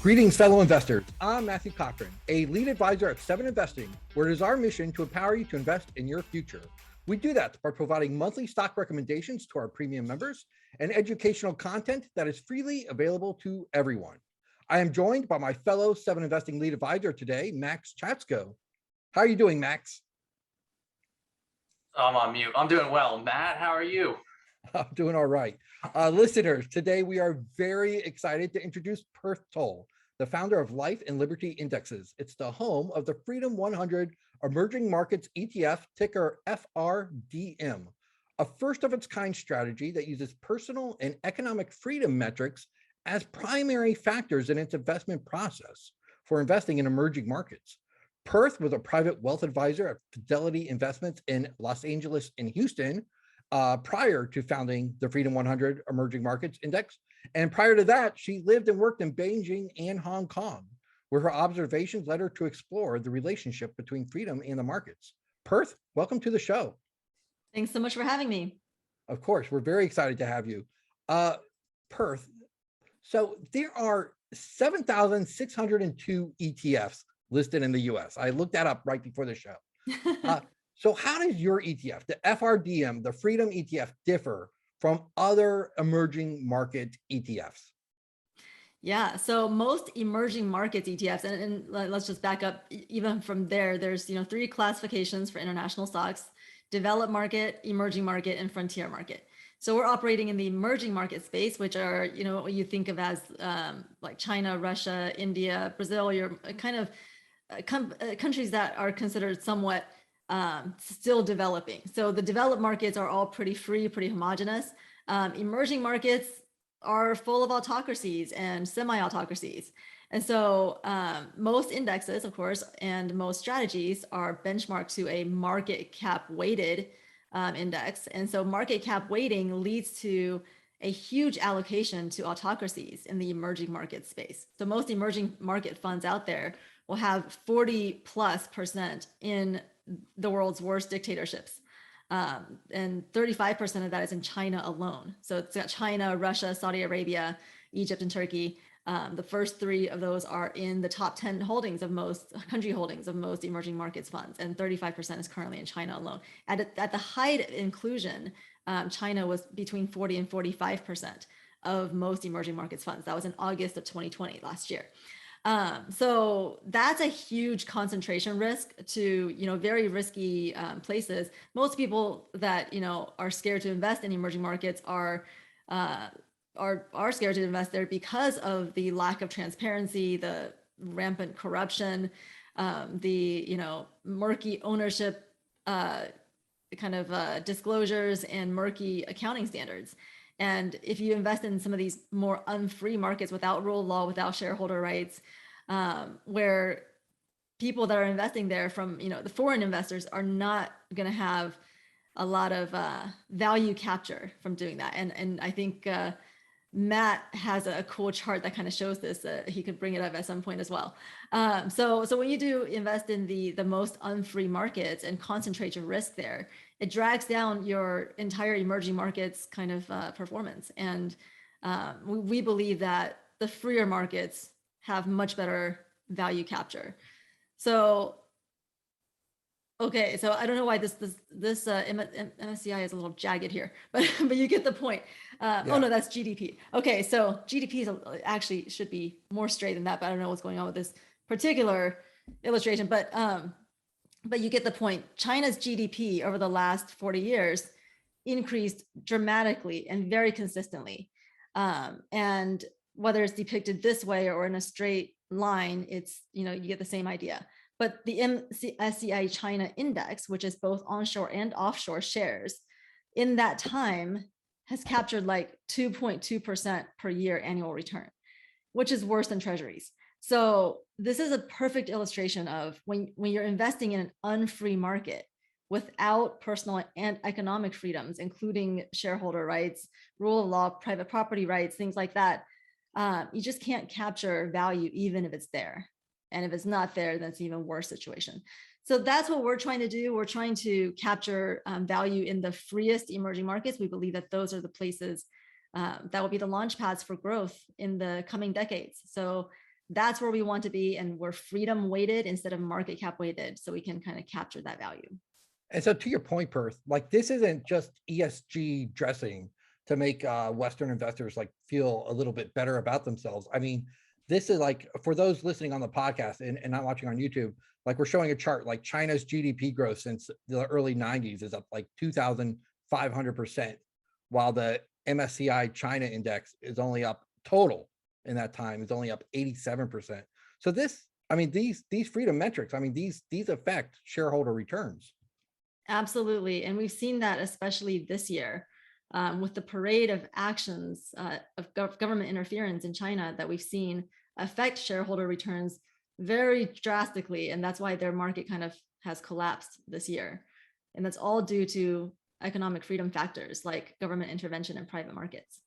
Greetings, fellow investors. I'm Matthew Cochran, a lead advisor at Seven Investing, where it is our mission to empower you to invest in your future. We do that by providing monthly stock recommendations to our premium members and educational content that is freely available to everyone. I am joined by my fellow Seven Investing lead advisor today, Max Chatsko. How are you doing, Max? I'm on mute. I'm doing well. Matt, how are you? I'm doing all right. Listeners, today we are very excited to introduce Perth Tolle, the founder of Life and Liberty Indexes. It's the home of the Freedom 100 Emerging Markets ETF, ticker FRDM, a first of its kind strategy that uses personal and economic freedom metrics as primary factors in its investment process for investing in emerging markets. Perth was a private wealth advisor at Fidelity Investments in Los Angeles and Houston, prior to founding the Freedom 100 Emerging Markets Index. And prior to that, she lived and worked in Beijing and Hong Kong, where her observations led her to explore the relationship between freedom and the markets. Perth, welcome to the show. Thanks so much for having me. Of course, we're very excited to have you. Perth, so there are 7,602 ETFs listed in the US. I looked that up right before the show. So how does your ETF, the FRDM, the Freedom ETF, differ from other emerging market ETFs? Yeah, so most emerging markets ETFs, and let's just back up even from there, there's three classifications for international stocks: developed market, emerging market, and frontier market. So we're operating in the emerging market space, which are, what you think of as like China, Russia, India, Brazil, your kind of countries that are considered somewhat still developing. So the developed markets are all pretty free, pretty homogenous. Emerging markets are full of autocracies and semi-autocracies. And so most indexes, of course, and most strategies are benchmarked to a market cap weighted index. And so market cap weighting leads to a huge allocation to autocracies in the emerging market space. So most emerging market funds out there will have 40+% in the world's worst dictatorships. And 35% of that is in China alone. So it's got China, Russia, Saudi Arabia, Egypt, and Turkey. The first three of those are in the top 10 holdings of most country holdings of most emerging markets funds, and 35% is currently in China alone. At the height of inclusion, China was between 40 and 45% of most emerging markets funds. That was in August of 2020, last year. So that's a huge concentration risk to, very risky places. Most people that, are scared to invest in emerging markets are scared to invest there because of the lack of transparency, the rampant corruption, the, murky ownership disclosures and murky accounting standards. And if you invest in some of these more unfree markets without rule of law, without shareholder rights, where people that are investing there from, the foreign investors are not going to have a lot of value capture from doing that. And I think Matt has a cool chart that kind of shows this. He could bring it up at some point as well. So when you do invest in the most unfree markets and concentrate your risk there, it drags down your entire emerging markets kind of performance. And we believe that the freer markets have much better value capture. So, okay, so I don't know why this MSCI is a little jagged here, but you get the point. Yeah. Oh no, that's GDP. Okay, so GDP actually should be more straight than that, but I don't know what's going on with this particular illustration. But you get the point. China's GDP over the last 40 years increased dramatically and very consistently. And whether it's depicted this way or in a straight line, it's, you get the same idea. But the MSCI China index, which is both onshore and offshore shares, in that time has captured like 2.2% per year annual return, which is worse than treasuries. So this is a perfect illustration of when you're investing in an unfree market without personal and economic freedoms, including shareholder rights, rule of law, private property rights, things like that, you just can't capture value even if it's there. And if it's not there, that's an even worse situation. So that's what we're trying to do. We're trying to capture value in the freest emerging markets. We believe that those are the places that will be the launch pads for growth in the coming decades. So that's where we want to be. And we're freedom weighted instead of market cap weighted. So we can kind of capture that value. And so to your point, Perth, like this isn't just ESG dressing to make Western investors like feel a little bit better about themselves. I mean, this is like, for those listening on the podcast and not watching on YouTube, like we're showing a chart, like China's GDP growth since the early 90s is up like 2,500%, while the MSCI China index is only up total in that time is only up 87%. So this, I mean, these freedom metrics, I mean, these affect shareholder returns. Absolutely. And we've seen that especially this year with the parade of actions of government interference in China that we've seen affect shareholder returns very drastically. And that's why their market kind of has collapsed this year. And that's all due to economic freedom factors like government intervention in private markets.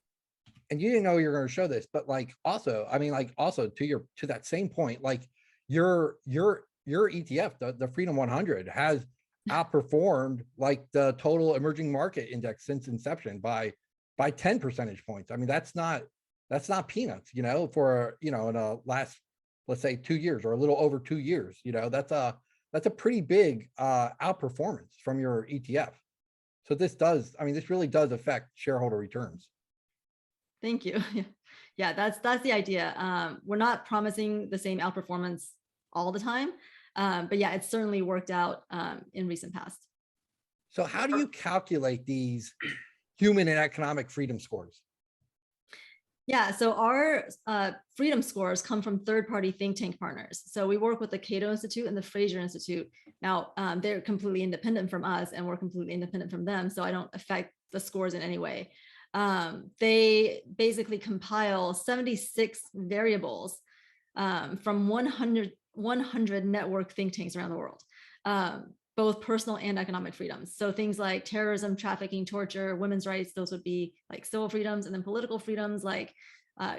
And you didn't know you were going to show this, but like also, I mean, like also to that same point, like your ETF, the Freedom 100 has outperformed like the total emerging market index since inception by 10 percentage points. I mean, that's not peanuts, you know, for, you know, in a last, let's say 2 years or a little over 2 years, you know, that's a pretty big outperformance from your ETF. So this does, I mean, this really does affect shareholder returns. Thank you. Yeah, that's the idea. We're not promising the same outperformance all the time, but yeah, it's certainly worked out in recent past. So how do you calculate these human and economic freedom scores? Yeah, so our freedom scores come from third-party think tank partners. So we work with the Cato Institute and the Fraser Institute. Now, they're completely independent from us and we're completely independent from them. So I don't affect the scores in any way. They basically compile 76 variables from 100 network think tanks around the world, both personal and economic freedoms. So things like terrorism, trafficking, torture, women's rights, those would be like civil freedoms, and then political freedoms like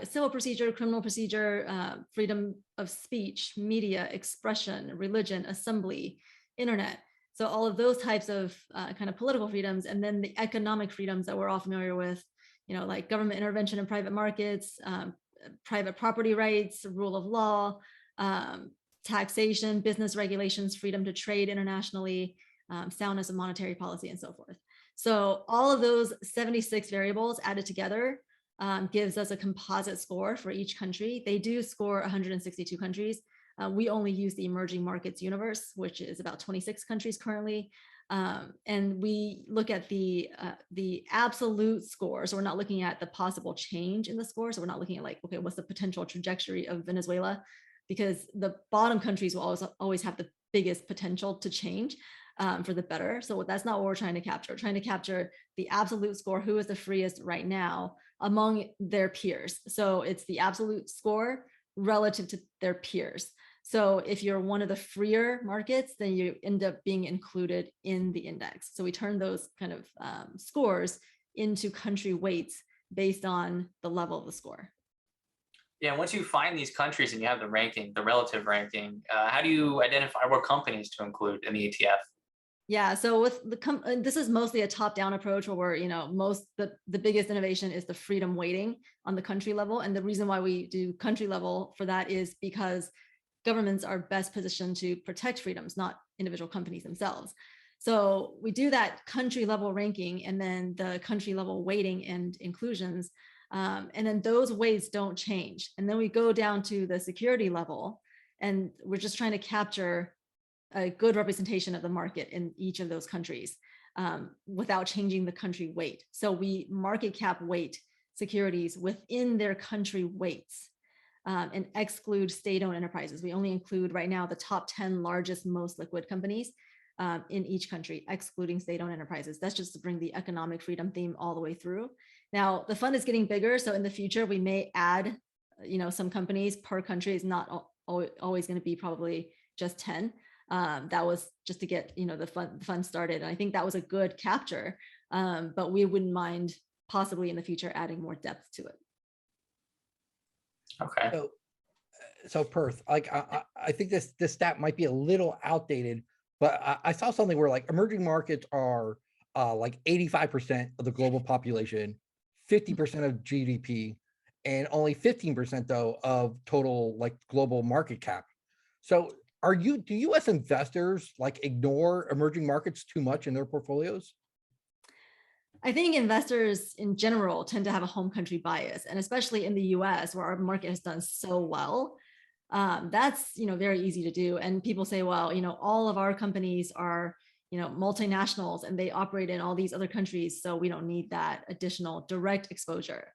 civil procedure, criminal procedure, freedom of speech, media, expression, religion, assembly, internet. So all of those types of kind of political freedoms, and then the economic freedoms that we're all familiar with, you know, like government intervention in private markets, private property rights, rule of law, taxation, business regulations, freedom to trade internationally, soundness of monetary policy, and so forth. So all of those 76 variables added together gives us a composite score for each country. They do score 162 countries. We only use the emerging markets universe, which is about 26 countries currently. And we look at the absolute score. So we're not looking at the possible change in the score. So we're not looking at like, okay, what's the potential trajectory of Venezuela? Because the bottom countries will always have the biggest potential to change for the better. So that's not what we're trying to capture. We're trying to capture the absolute score, who is the freest right now among their peers. So it's the absolute score relative to their peers. So if you're one of the freer markets, then you end up being included in the index. So we turn those kind of scores into country weights based on the level of the score. Yeah, once you find these countries and you have the ranking, the relative ranking, how do you identify what companies to include in the ETF? Yeah, so with this is mostly a top-down approach where we're, you know, the biggest innovation is the freedom weighting on the country level. And the reason why we do country level for that is because governments are best positioned to protect freedoms, not individual companies themselves. So we do that country level ranking and then the country level weighting and inclusions. And then those weights don't change. And then we go down to the security level and we're just trying to capture a good representation of the market in each of those countries without changing the country weight. So we market cap weight securities within their country weights and exclude state-owned enterprises. We only include right now the top 10 largest, most liquid companies in each country, excluding state-owned enterprises. That's just to bring the economic freedom theme all the way through. Now, the fund is getting bigger. So in the future, we may add, you know, some companies per country. Is not always going to be probably just 10. That was just to get, you know, the fund started. And I think that was a good capture, but we wouldn't mind possibly in the future adding more depth to it. Okay. So Perth, like I think this stat might be a little outdated, but I saw something where like emerging markets are like 85% of the global population, 50% of GDP, and only 15% though of total like global market cap. So do US investors like ignore emerging markets too much in their portfolios? I think investors in general tend to have a home country bias, and especially in the US where our market has done so well. That's very easy to do. And people say, well, all of our companies are multinationals and they operate in all these other countries, so we don't need that additional direct exposure.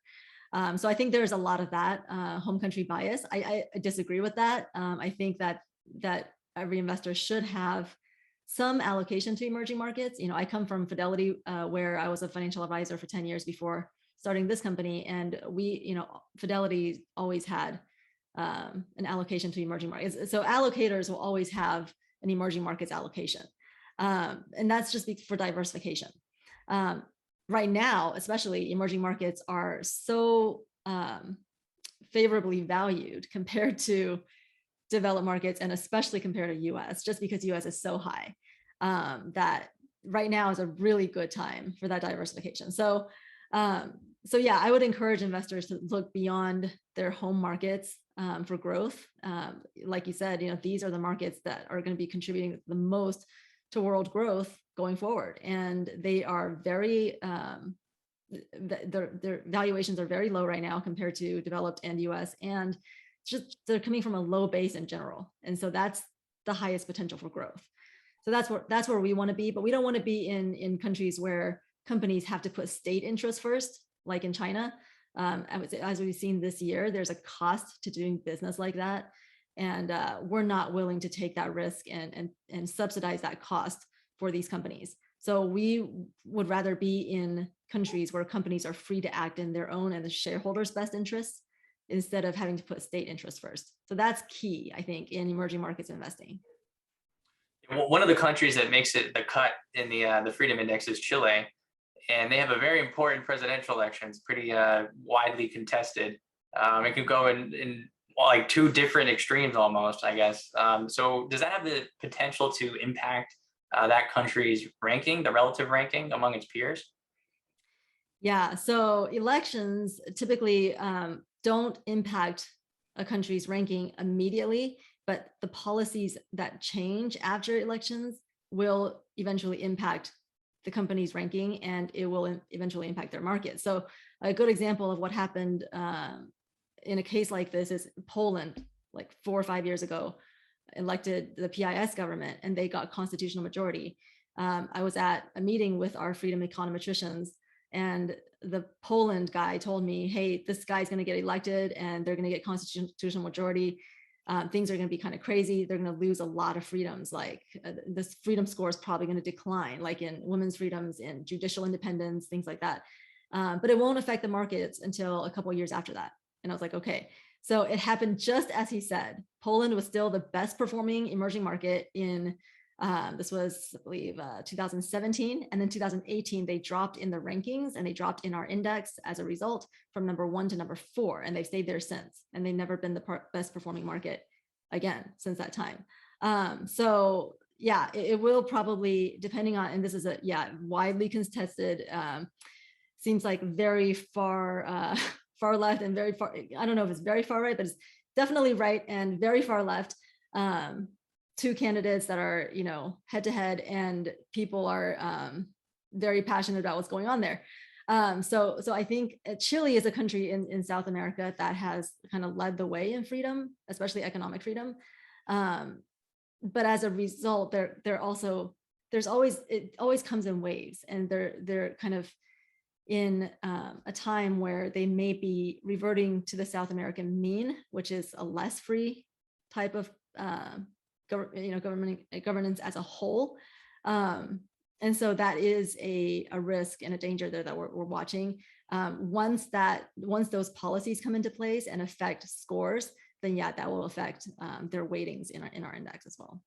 So I think there's a lot of that home country bias. I disagree with that. I think that every investor should have some allocation to emerging markets. I come from Fidelity, where I was a financial advisor for 10 years before starting this company, and Fidelity always had an allocation to emerging markets. So allocators will always have an emerging markets allocation, and that's just for diversification. Right now, especially, emerging markets are so favorably valued compared to developed markets, and especially compared to US, just because US is so high, that right now is a really good time for that diversification. So yeah, I would encourage investors to look beyond their home markets for growth. Like you said, these are the markets that are going to be contributing the most to world growth going forward, and they are very their valuations are very low right now compared to developed and US, and just they're coming from a low base in general, and so that's the highest potential for growth. So that's where we want to be, but we don't want to be in countries where companies have to put state interest first, like in China. As we've seen this year, there's a cost to doing business like that, and we're not willing to take that risk and subsidize that cost for these companies. So we would rather be in countries where companies are free to act in their own and the shareholders' best interests, instead of having to put state interest first. So that's key, I think, in emerging markets investing. One of the countries that makes it the cut in the Freedom Index is Chile, and they have a very important presidential election. It's pretty widely contested. It could go in like two different extremes almost, I guess. So does that have the potential to impact that country's ranking, the relative ranking among its peers? Yeah, so elections typically don't impact a country's ranking immediately, but the policies that change after elections will eventually impact the company's ranking, and it will eventually impact their market. So a good example of what happened in a case like this is Poland, like 4 or 5 years ago, elected the PIS government, and they got constitutional majority. I was at a meeting with our Freedom econometricians, and the Poland guy told me, hey, this guy's going to get elected and they're going to get constitutional majority. Things are going to be kind of crazy. They're going to lose a lot of freedoms. Like this freedom score is probably going to decline, like in women's freedoms, in judicial independence, things like that. But it won't affect the markets until a couple of years after that. And I was like, okay. So it happened just as he said. Poland was still the best performing emerging market in this was, I believe, 2017. And then 2018, they dropped in the rankings and they dropped in our index as a result from number 1 to number 4. And they've stayed there since. And they've never been the best performing market again since that time. So yeah, it will probably, depending on, and this is widely contested, seems like very far, far left and very far, I don't know if it's very far right, but it's definitely right and very far left. Two candidates that are, head to head, and people are very passionate about what's going on there. So I think Chile is a country in South America that has kind of led the way in freedom, especially economic freedom. But as a result, it always comes in waves, and they're kind of in a time where they may be reverting to the South American mean, which is a less free type of governance as a whole. And so that is a risk and a danger there that we're watching. Once those policies come into place and affect scores, then that will affect their weightings in our index as well.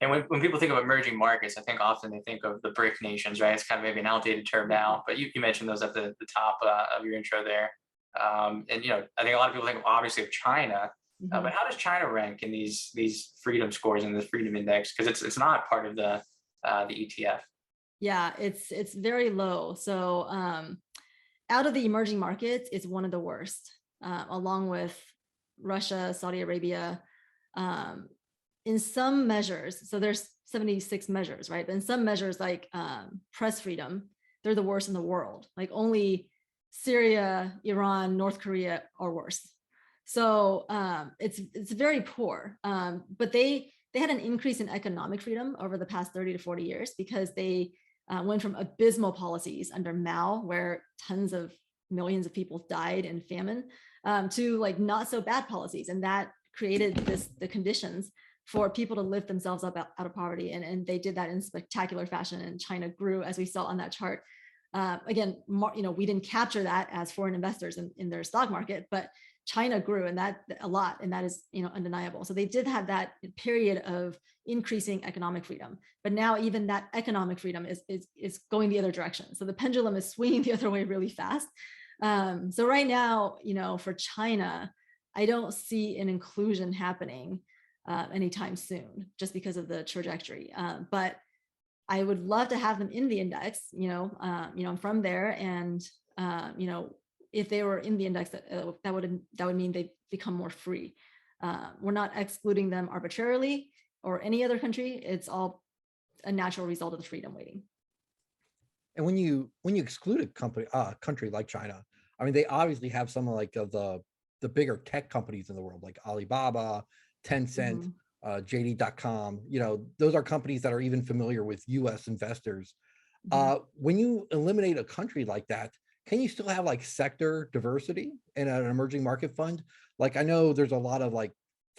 And when people think of emerging markets, I think often they think of the BRIC nations, right? It's kind of maybe an outdated term now, but you mentioned those at the top of your intro there. And I think a lot of people think obviously of China. Mm-hmm. But how does China rank in these freedom scores in the freedom index? Because it's not part of the ETF. Yeah, it's very low. So out of the emerging markets, it's one of the worst, along with Russia, Saudi Arabia. In some measures, so there's 76 measures, right? But in some measures, like press freedom, they're the worst in the world. Like only Syria, Iran, North Korea are worse. So it's very poor. But they had an increase in economic freedom over the past 30 to 40 years because they went from abysmal policies under Mao, where tons of millions of people died in famine, to like not so bad policies. And that created the conditions for people to lift themselves up out of poverty. And they did that in spectacular fashion. And China grew, as we saw on that chart. Again, we didn't capture that as foreign investors in their stock market, but China grew and that a lot, and that is undeniable. So they did have that period of increasing economic freedom, but now even that economic freedom is going the other direction. So the pendulum is swinging the other way really fast. So right now, for China, I don't see an inclusion happening anytime soon, just because of the trajectory. But I would love to have them in the index. I'm from there, and if they were in the index, that would mean they become more free. We're not excluding them arbitrarily or any other country. It's all a natural result of the freedom weighting. And when you exclude a country like China, I mean, they obviously have some of like the bigger tech companies in the world, like Alibaba, Tencent, JD.com. Those are companies that are even familiar with U.S. investors. When you eliminate a country like that, can you still have like sector diversity in an emerging market fund? Like I know there's a lot of like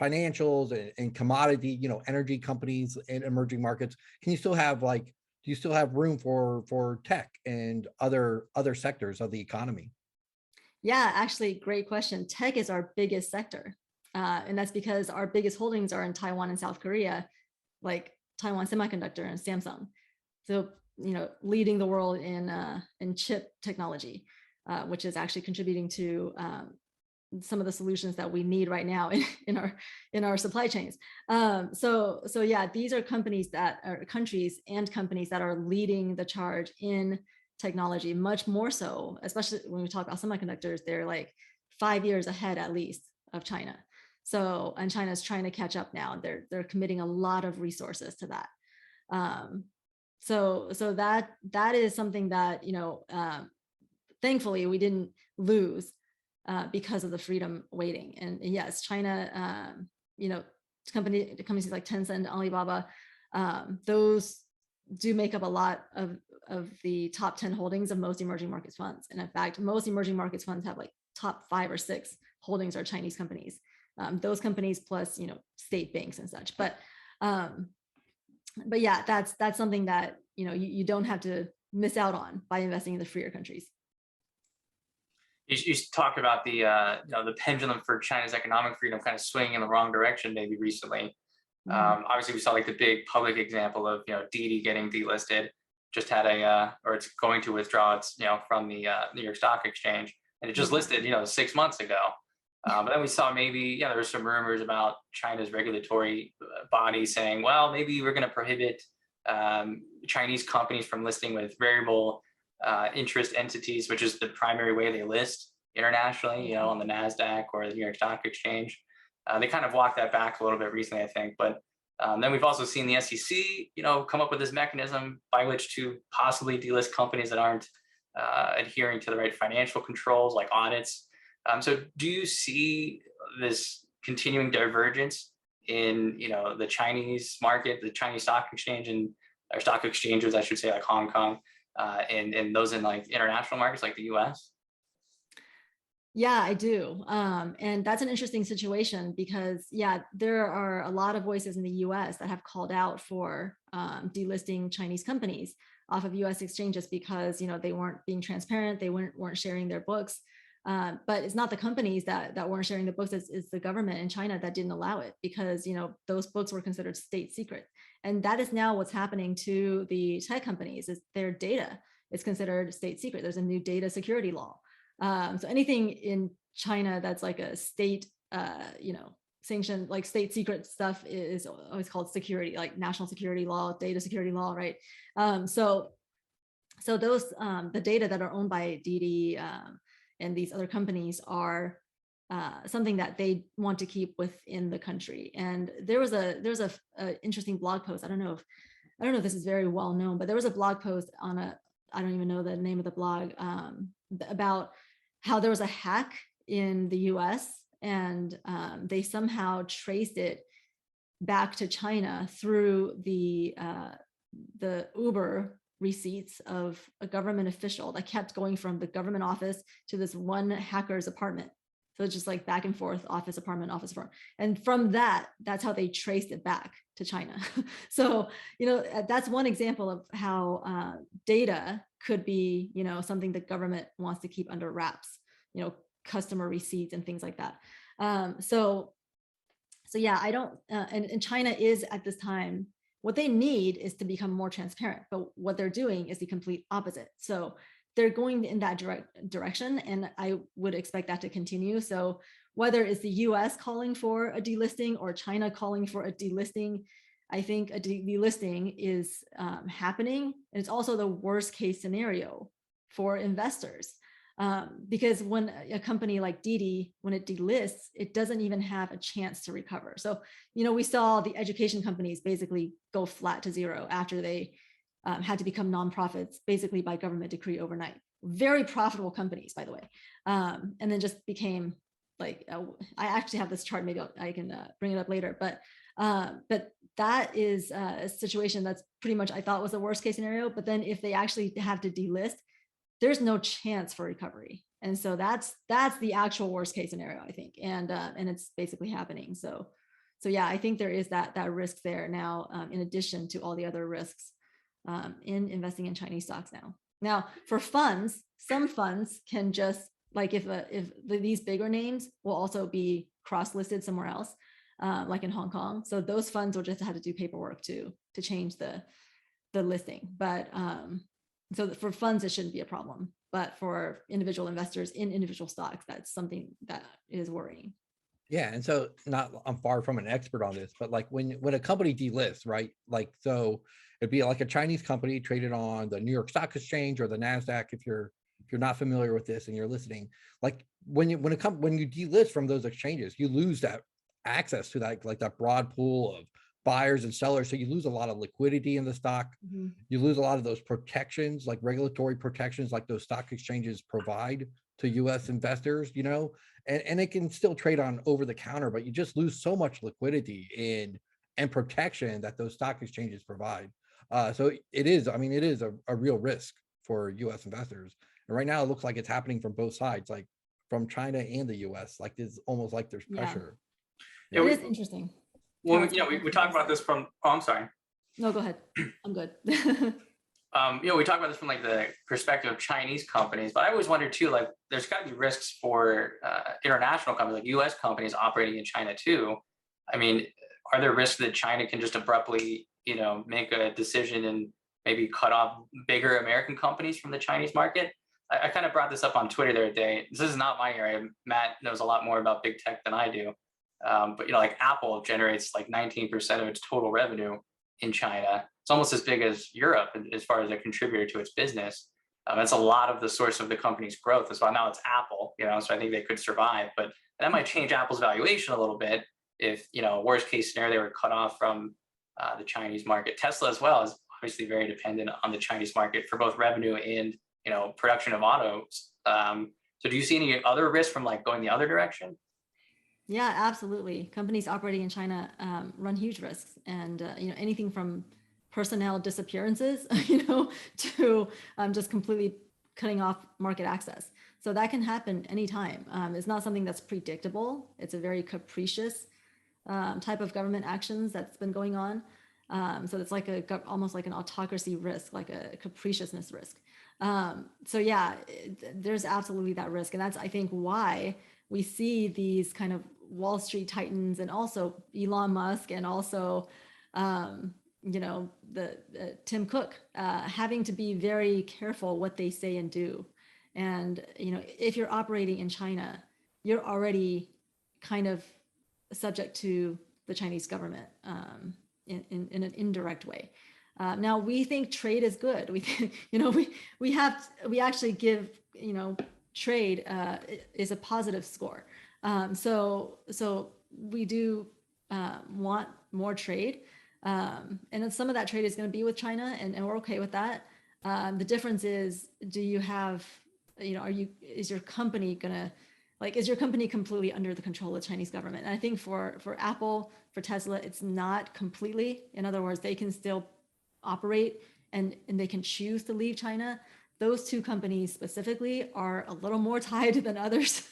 financials and commodity, energy companies in emerging markets. Can you still have do you still have room for tech and other sectors of the economy? Yeah, actually, great question. Tech is our biggest sector. And that's because our biggest holdings are in Taiwan and South Korea, like Taiwan Semiconductor and Samsung. So, leading the world in chip technology, which is actually contributing to some of the solutions that we need right now in our supply chains. So yeah, these are companies that are countries and companies that are leading the charge in technology, much more so, especially when we talk about semiconductors. They're like 5 years ahead at least of China. So, and China's trying to catch up now. They're committing a lot of resources to that. So that is something that thankfully we didn't lose because of the freedom weighting. And yes, China, companies like Tencent, Alibaba, those do make up a lot of the top 10 holdings of most emerging markets funds. And in fact, most emerging markets funds have like top 5 or 6 holdings are Chinese companies. Those companies plus state banks and such. But yeah, that's something that you don't have to miss out on by investing in the freer countries. You talked about the pendulum for China's economic freedom kind of swinging in the wrong direction maybe recently. Obviously, we saw like the big public example of Didi getting delisted, just had or it's going to withdraw its from the New York Stock Exchange, and it just listed 6 months ago. But then we saw maybe there were some rumors about China's regulatory body saying, well, maybe we're going to prohibit Chinese companies from listing with variable interest entities, which is the primary way they list internationally, on the NASDAQ or the New York Stock Exchange. They kind of walked that back a little bit recently, I think. But then we've also seen the SEC, come up with this mechanism by which to possibly delist companies that aren't adhering to the right financial controls, like audits. So do you see this continuing divergence in, the Chinese market, the Chinese stock exchange or stock exchanges, I should say, like Hong Kong, and those in like international markets like the US? Yeah, I do. And that's an interesting situation because, there are a lot of voices in the US that have called out for delisting Chinese companies off of US exchanges because, they weren't being transparent, they weren't sharing their books. But it's not the companies that weren't sharing the books, it's the government in China that didn't allow it because, those books were considered state secret. And that is now what's happening to the tech companies is their data is considered state secret. There's a new data security law. So anything in China that's like a state, sanctioned, like state secret stuff is always called security, like national security law, data security law, right? So So those the data that are owned by Didi and these other companies are something that they want to keep within the country. And there's a interesting blog post. I don't know if this is very well known, but there was a blog post on I don't even know the name of the blog about how there was a hack in the US, and they somehow traced it back to China through the Uber receipts of a government official that kept going from the government office to this one hacker's apartment. So it's just like back and forth, office, apartment, office, apartment. And from that's how they traced it back to China. So, that's one example of how data could be, something the government wants to keep under wraps, customer receipts and things like that. So yeah, I don't, and China is at this time, what they need is to become more transparent, but what they're doing is the complete opposite. So they're going in that direction, and I would expect that to continue. So whether it's the US calling for a delisting or China calling for a delisting, I think a delisting is happening. And it's also the worst case scenario for investors. Because when a company like Didi, when it delists, it doesn't even have a chance to recover. So, we saw the education companies basically go flat to zero after they had to become nonprofits, basically by government decree overnight. Very profitable companies, by the way, and then just became like, I actually have this chart, maybe I can bring it up later, but that is a situation that's pretty much, I thought, was the worst case scenario. But then if they actually have to delist, there's no chance for recovery. And so that's the actual worst case scenario, I think. And it's basically happening. So yeah, I think there is that risk there now, in addition to all the other risks in investing in Chinese stocks now. Now, for funds, some funds can just, like if these bigger names will also be cross-listed somewhere else, like in Hong Kong. So those funds will just have to do paperwork to change the listing. But so for funds, it shouldn't be a problem. But for individual investors in individual stocks, that's something that is worrying. Yeah, and so I'm far from an expert on this, but like when a company delists, right? Like, so it'd be like a Chinese company traded on the New York Stock Exchange or the Nasdaq. If you're not familiar with this and you're listening, like when you delist from those exchanges, you lose that access to that, like that broad pool of buyers and sellers. So you lose a lot of liquidity in the stock. Mm-hmm. You lose a lot of those protections, like regulatory protections, like those stock exchanges provide to U.S. investors, and it can still trade on over the counter, but you just lose so much liquidity and protection that those stock exchanges provide. So it is a real risk for U.S. investors. And right now it looks like it's happening from both sides, like from China and the U.S. Like it's almost like there's pressure. Yeah, it is interesting. Well, we talk about this from, I'm sorry. No, go ahead. I'm good. We talk about this from like the perspective of Chinese companies, but I always wonder too, like there's got to be risks for international companies, like U.S. companies operating in China too. I mean, are there risks that China can just abruptly, make a decision and maybe cut off bigger American companies from the Chinese market? I kind of brought this up on Twitter the other day. This is not my area. Matt knows a lot more about big tech than I do. But like Apple generates like 19% of its total revenue in China. It's almost as big as Europe as far as a contributor to its business. That's a lot of the source of the company's growth as well. Now it's Apple, so I think they could survive, but that might change Apple's valuation a little bit if, worst case scenario, they were cut off from the Chinese market. Tesla as well is obviously very dependent on the Chinese market for both revenue and, production of autos. So do you see any other risks from like going the other direction? Yeah, absolutely. Companies operating in China run huge risks, and anything from personnel disappearances, to just completely cutting off market access. So that can happen anytime. It's not something that's predictable. It's a very capricious type of government actions that's been going on. So it's like almost like an autocracy risk, like a capriciousness risk. So yeah, there's absolutely that risk, and that's, I think, why we see these kind of Wall Street titans and also Elon Musk and also, Tim Cook having to be very careful what they say and do. And, if you're operating in China, you're already kind of subject to the Chinese government in an indirect way. Now we think trade is good. We think, we actually give, trade is a positive score. So we do want more trade. And then some of that trade is going to be with China, and we're okay with that. The difference is, do you have, is your company is your company completely under the control of the Chinese government? And I think for Apple, for Tesla, it's not completely. In other words, they can still operate and they can choose to leave China. Those two companies specifically are a little more tied than others.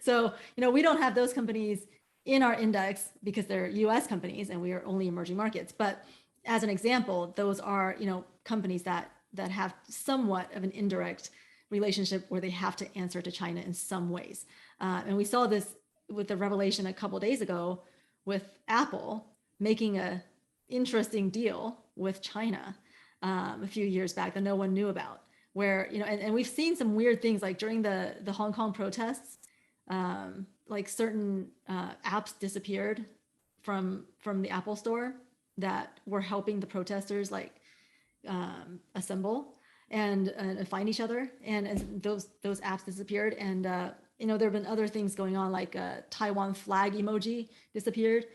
So, we don't have those companies in our index because they're US companies and we are only emerging markets. But as an example, those are, companies that have somewhat of an indirect relationship where they have to answer to China in some ways. And we saw this with the revelation a couple of days ago with Apple making a interesting deal with China a few years back that no one knew about, where, and we've seen some weird things like during the Hong Kong protests, like certain apps disappeared from the Apple store that were helping the protesters assemble and find each other, and those apps disappeared. And there have been other things going on, like Taiwan flag emoji disappeared.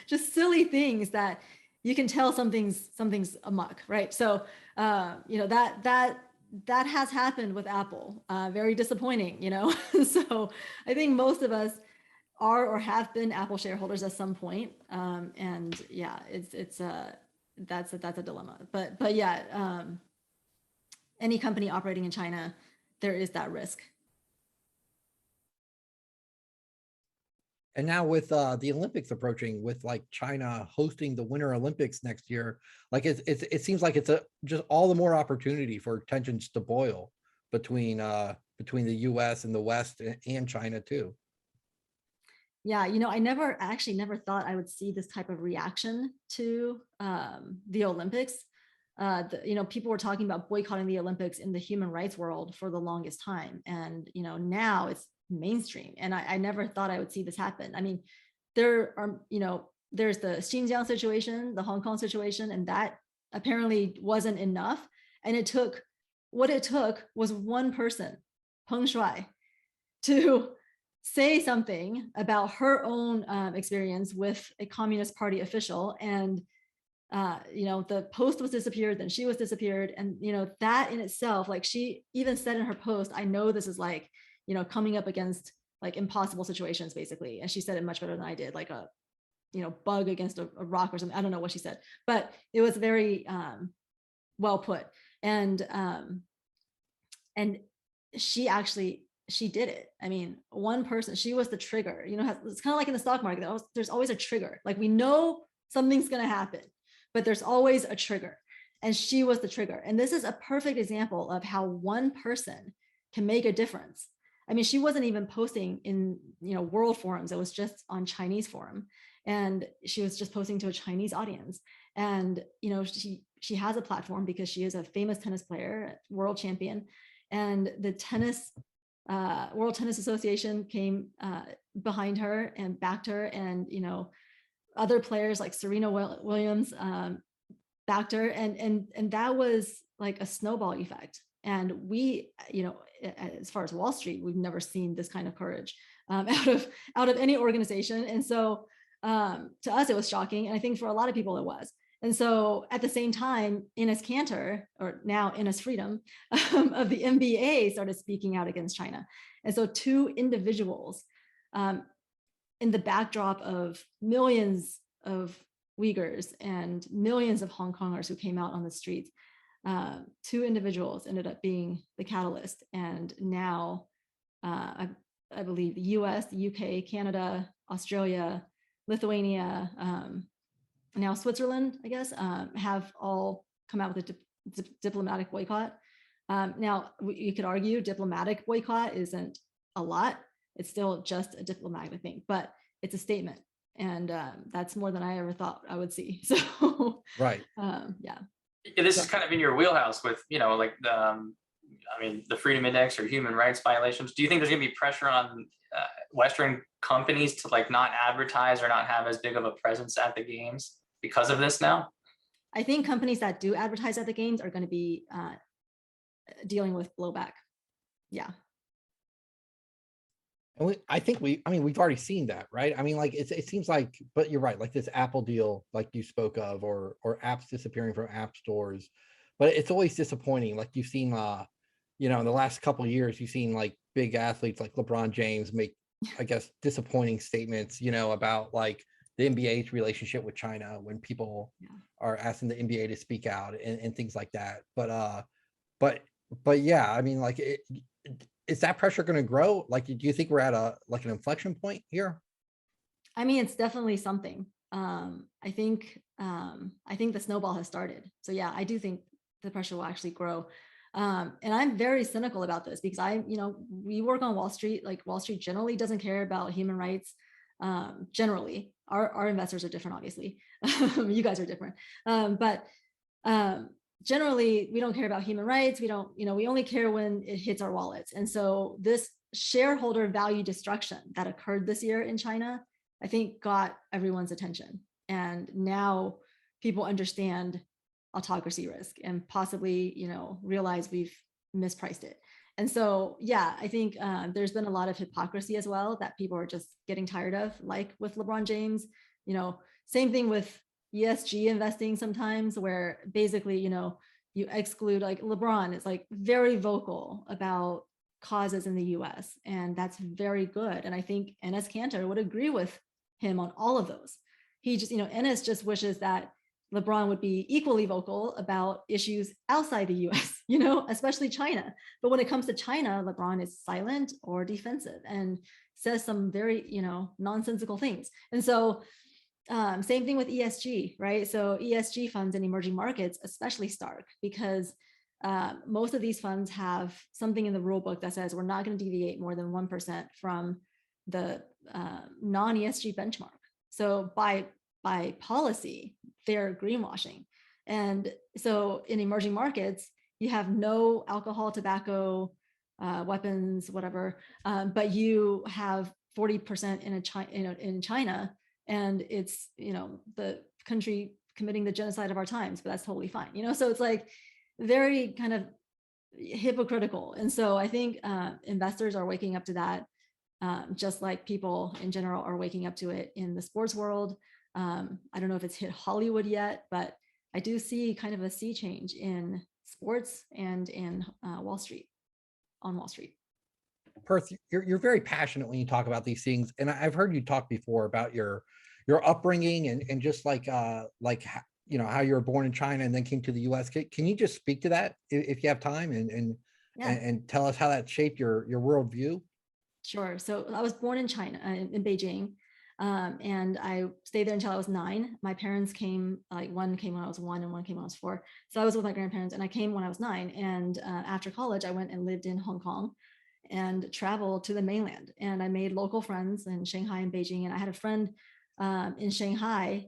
Just silly things that you can tell something's amok, right? So that has happened with Apple. Very disappointing, So I think most of us are or have been Apple shareholders at some point, and yeah, that's a dilemma. But yeah, any company operating in China, there is that risk. And now with the Olympics approaching, with China hosting the Winter Olympics next year, it seems like it's just all the more opportunity for tensions to boil between the U.S. and the West and China too. Yeah, I never thought I would see this type of reaction to the Olympics. People were talking about boycotting the Olympics in the human rights world for the longest time, and now it's mainstream. And I never thought I would see this happen. I mean, there are, there's the Xinjiang situation, the Hong Kong situation, and that apparently wasn't enough. And what it took was one person, Peng Shuai, to say something about her own experience with a Communist Party official. And, the post was disappeared, then she was disappeared. And, that in itself, she even said in her post, I know this is coming up against impossible situations, basically. And she said it much better than I did, like a, bug against a rock or something. I don't know what she said, but it was very well put. And she did it. I mean, one person, she was the trigger. It's kind of like in the stock market, there's always a trigger. We know something's going to happen, but there's always a trigger. And she was the trigger. And this is a perfect example of how one person can make a difference. I mean, she wasn't even posting in, world forums. It was just on Chinese forum. And she was just posting to a Chinese audience. And, she has a platform because she is a famous tennis player, world champion. And the World Tennis Association came behind her and backed her. And, other players like Serena Williams backed her. And that was like a snowball effect. And we, as far as Wall Street, we've never seen this kind of courage out of any organization. And so to us, it was shocking. And I think for a lot of people, it was. And so at the same time, Ines Cantor, or now Ines Freedom, of the NBA started speaking out against China. And so two individuals in the backdrop of millions of Uyghurs and millions of Hong Kongers who came out on the streets, two individuals ended up being the catalyst. And now I believe the US, the UK, Canada, Australia, Lithuania, now Switzerland, I guess, have all come out with a diplomatic boycott. Now, you could argue diplomatic boycott isn't a lot. It's still just a diplomatic thing, but it's a statement. And that's more than I ever thought I would see. So, right. Yeah. This is kind of in your wheelhouse with, the Freedom Index or human rights violations. Do you think there's going to be pressure on Western companies to not advertise or not have as big of a presence at the games because of this now? I think companies that do advertise at the games are going to be dealing with blowback. Yeah. And I mean, we've already seen that, right? I mean, like it seems like, but you're right, like this Apple deal, like you spoke of, or apps disappearing from app stores, but it's always disappointing. Like you've seen, you know, in the last couple of years, you've seen like big athletes like LeBron James make, I guess, disappointing statements, you know, about like the NBA's relationship with China when people are asking the NBA to speak out and things like that. But but yeah, I mean, like is that pressure going to grow? Like, do you think we're at like an inflection point here? I mean, it's definitely something. I think the snowball has started. So yeah, I do think the pressure will actually grow. And I'm very cynical about this because we work on Wall Street. Like Wall Street generally doesn't care about human rights. Generally, our investors are different, obviously. You guys are different. But generally, we don't care about human rights. We don't, we only care when it hits our wallets. And so this shareholder value destruction that occurred this year in China, I think got everyone's attention. And now people understand autocracy risk and possibly, realize we've mispriced it. And so, yeah, I think there's been a lot of hypocrisy as well that people are just getting tired of, like with LeBron James, same thing with ESG investing sometimes, where basically, you exclude, like LeBron is like very vocal about causes in the US, and that's very good. And I think Enes Kanter would agree with him on all of those. He just, Enes just wishes that LeBron would be equally vocal about issues outside the US, especially China. But when it comes to China, LeBron is silent or defensive and says some very, nonsensical things. And so same thing with ESG, right? So ESG funds in emerging markets, especially stark, because most of these funds have something in the rule book that says we're not going to deviate more than 1% from the non-ESG benchmark. So by policy, they're greenwashing. And so in emerging markets, you have no alcohol, tobacco, weapons, whatever, but you have 40% in China, and it's, the country committing the genocide of our times, but that's totally fine. So it's like very kind of hypocritical. And so I think investors are waking up to that, just like people in general are waking up to it in the sports world. I don't know if it's hit Hollywood yet, but I do see kind of a sea change in sports and in Wall Street, on Wall Street. Perth, you're very passionate when you talk about these things, and I've heard you talk before about your upbringing and just like how you were born in China and then came to the U.S. Can you just speak to that if you have time and tell us how that shaped your worldview? Sure. So I was born in China, in Beijing, and I stayed there until I was 9. My parents came, like one came when I was 1 and one came when I was 4. So I was with my grandparents, and I came when I was 9. And after college, I went and lived in Hong Kong and traveled to the mainland. And I made local friends in Shanghai and Beijing. And I had a friend in Shanghai.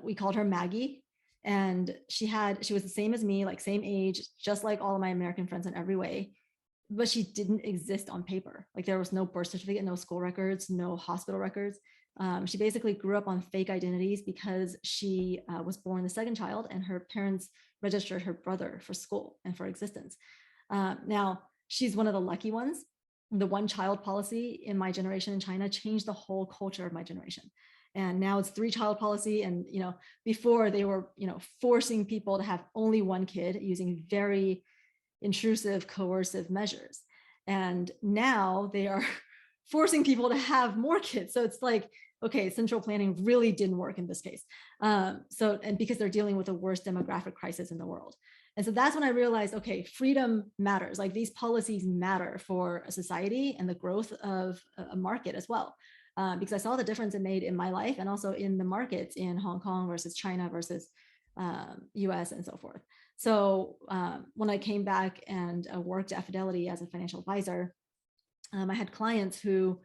We called her Maggie. And she was the same as me, like same age, just like all of my American friends in every way. But she didn't exist on paper. Like there was no birth certificate, no school records, no hospital records. She basically grew up on fake identities because she was born the second child, and her parents registered her brother for school and for existence. Now, she's one of the lucky ones. The one child policy in my generation in China changed the whole culture of my generation. And now it's 3-child policy. And, before they were, forcing people to have only one kid using very intrusive, coercive measures. And now they are forcing people to have more kids. So it's like, okay, central planning really didn't work in this case. And because they're dealing with the worst demographic crisis in the world. And so that's when I realized, okay, freedom matters. Like these policies matter for a society and the growth of a market as well. Because I saw the difference it made in my life and also in the markets in Hong Kong versus China versus US and so forth. So when I came back and worked at Fidelity as a financial advisor, I had clients who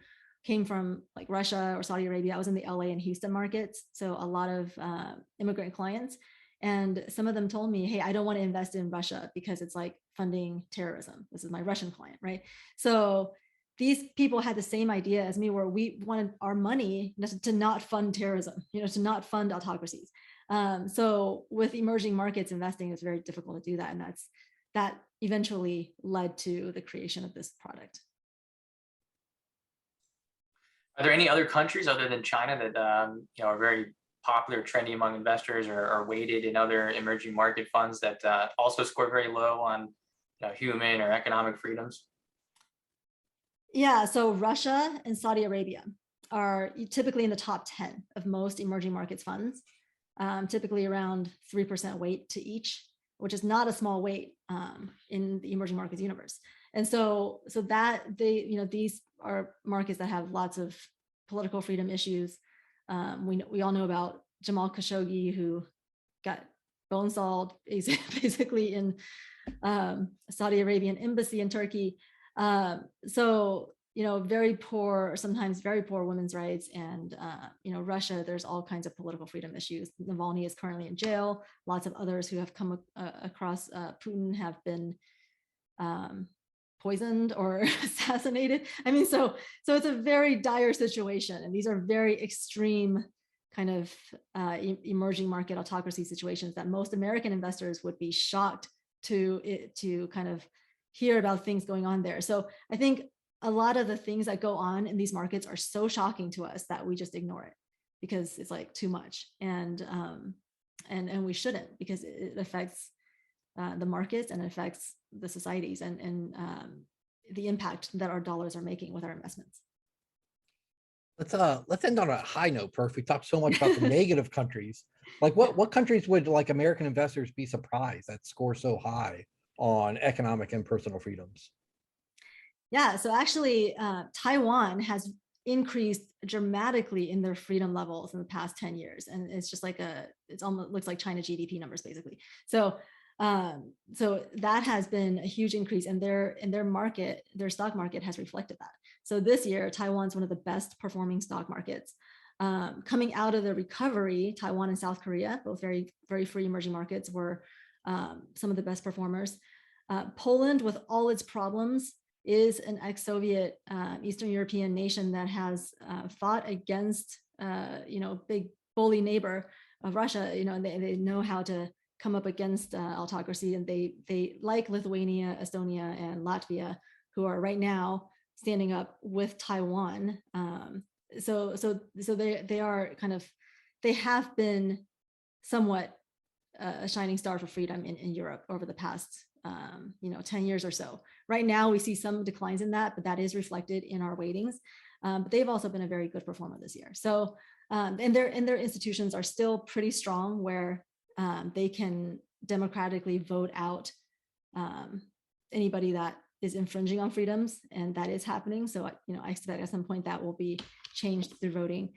came from like Russia or Saudi Arabia. I was in the LA and Houston markets. So a lot of immigrant clients. And some of them told me, hey, I don't want to invest in Russia because it's like funding terrorism. This is my Russian client, right? So these people had the same idea as me, where we wanted our money to not fund terrorism, to not fund autocracies. So with emerging markets investing, it's very difficult to do that. And that eventually led to the creation of this product. Are there any other countries other than China that are very popular, trendy among investors, or weighted in other emerging market funds that also score very low on human or economic freedoms? Yeah, so Russia and Saudi Arabia are typically in the top 10 of most emerging markets funds, typically around 3% weight to each, which is not a small weight in the emerging markets universe. And so that these are markets that have lots of political freedom issues. We all know about Jamal Khashoggi, who got bone sawed basically in Saudi Arabian embassy in Turkey. So very poor, sometimes very poor women's rights, and Russia, there's all kinds of political freedom issues. Navalny is currently in jail. Lots of others who have come across Putin have been poisoned or assassinated. I mean, so it's a very dire situation, and these are very extreme kind of emerging market autocracy situations that most American investors would be shocked to kind of hear about things going on there. So I think a lot of the things that go on in these markets are so shocking to us that we just ignore it because it's like too much, and we shouldn't, because it affects the markets and it affects the societies and the impact that our dollars are making with our investments. Let's end on a high note, Perth. We talked so much about the negative countries. Like what countries would like American investors be surprised that score so high on economic and personal freedoms? Yeah, so actually Taiwan has increased dramatically in their freedom levels in the past 10 years. And it's just like it's almost looks like China GDP numbers basically. So that has been a huge increase, and their market, their stock market has reflected that. So this year, Taiwan's one of the best performing stock markets. Coming out of the recovery, Taiwan and South Korea, both very, very free emerging markets, were some of the best performers. Poland, with all its problems, is an ex-Soviet Eastern European nation that has fought against big bully neighbor of Russia. They know how to come up against autocracy, and they like Lithuania, Estonia, and Latvia, who are right now standing up with Taiwan. So they are kind of, they have been somewhat a shining star for freedom in Europe over the past 10 years or so. Right now we see some declines in that, but that is reflected in our weightings. But they've also been a very good performer this year. So and their institutions are still pretty strong, where they can democratically vote out anybody that is infringing on freedoms, and that is happening. So I expect at some point that will be changed through voting.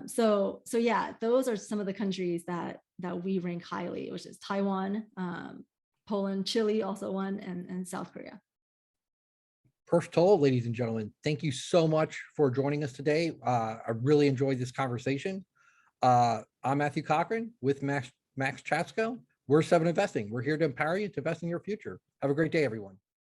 So yeah, those are some of the countries that we rank highly, which is Taiwan, Poland, Chile also one, and South Korea. Perth Tolle, ladies and gentlemen, thank you so much for joining us today. I really enjoyed this conversation. I'm Matthew Cochran with Max Chatsko. We're 7 Investing. We're here to empower you to invest in your future. Have a great day, everyone.